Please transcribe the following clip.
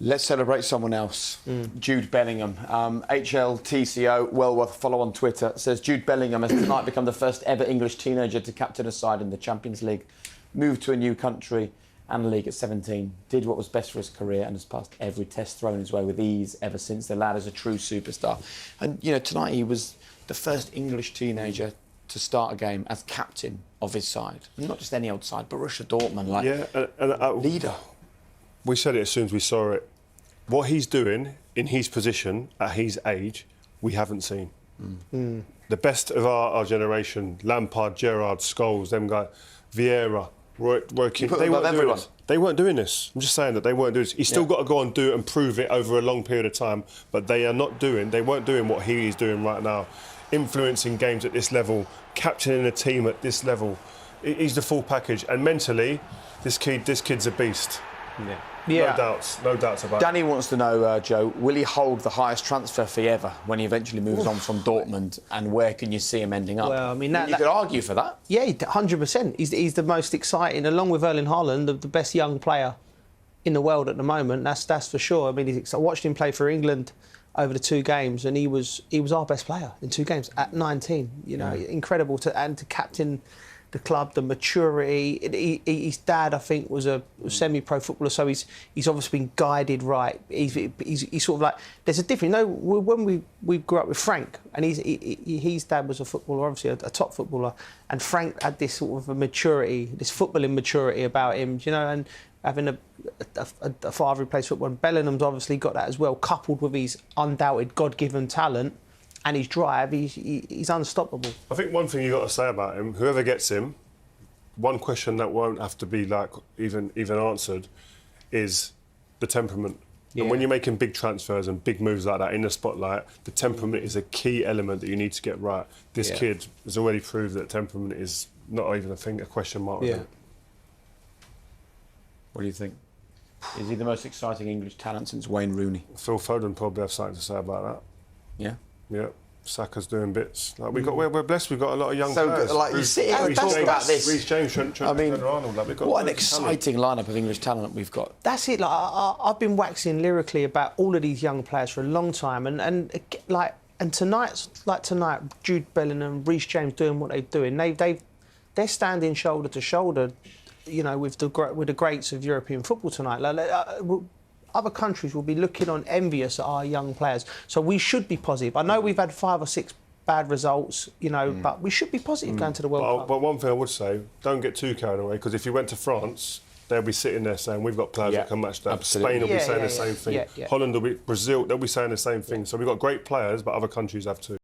Let's celebrate someone else. Jude Bellingham. HLTCO, well worth a follow on Twitter, says Jude Bellingham has tonight become the first ever English teenager to captain a side in the Champions League, moved to a new country and league at 17, did what was best for his career and has passed every test thrown his way with ease ever since. The lad is a true superstar. And, you know, tonight he was the first English teenager to start a game as captain of his side. Not just any old side, but Borussia Dortmund, leader. We said it as soon as we saw it. What he's doing in his position at his age, we haven't seen. The best of our generation, Lampard, Gerrard, Scholes, them guys, Vieira, Roy Keane, they weren't doing this. I'm just saying that they weren't doing this. He's still got to go and do it and prove it over a long period of time, but they weren't doing what he is doing right now. Influencing games at this level, captaining a team at this level. He's the full package. And mentally, this kid's a beast. No doubts about it. Danny wants to know, Joe, will he hold the highest transfer fee ever when he eventually moves on from Dortmund, and where can you see him ending up? Well, I mean, you could argue for that. Yeah, 100%. He's the most exciting, along with Erling Haaland, the best young player in the world at the moment. That's for sure. I mean, I watched him play for England over the 2 games, and he was our best player in 2 games at 19. You know, incredible to captain the club, the maturity. His dad, I think, was a semi-pro footballer, so he's obviously been guided right. He's sort of like, there's a difference. You know, when we grew up with Frank, and his dad was a footballer, obviously a top footballer, and Frank had this sort of a maturity, this footballing maturity about him, you know, and having a father who plays football. And Bellingham's obviously got that as well, coupled with his undoubted God-given talent and his drive. He's unstoppable. I think one thing you've got to say about him, whoever gets him, one question that won't have to be like even answered is the temperament. And when you're making big transfers and big moves like that in the spotlight, the temperament is a key element that you need to get right. This kid has already proved that temperament is not even a question mark. With it. What do you think? Is he the most exciting English talent since Wayne Rooney? Phil Foden probably have something to say about that. Yeah? Yeah. Saka's doing bits. Like we're blessed. We've got a lot of young players. Like you sit here and talk about this. Reece James, Trent Arnold. Like, what an exciting lineup of English talent we've got. That's it. Like I've been waxing lyrically about all of these young players for a long time, and tonight, Jude Bellingham, Reece James doing what they're doing. They're standing shoulder to shoulder, you know, with the greats of European football tonight. Other countries will be looking on envious at our young players. So we should be positive. I know we've had 5 or 6 bad results, you know, but we should be positive going to the World Cup. But one thing I would say, don't get too carried away, because if you went to France, they'll be sitting there saying, we've got players that can match that. Absolutely. Spain will be saying the same thing. Holland will be, Brazil, they'll be saying the same thing. So we've got great players, but other countries have too.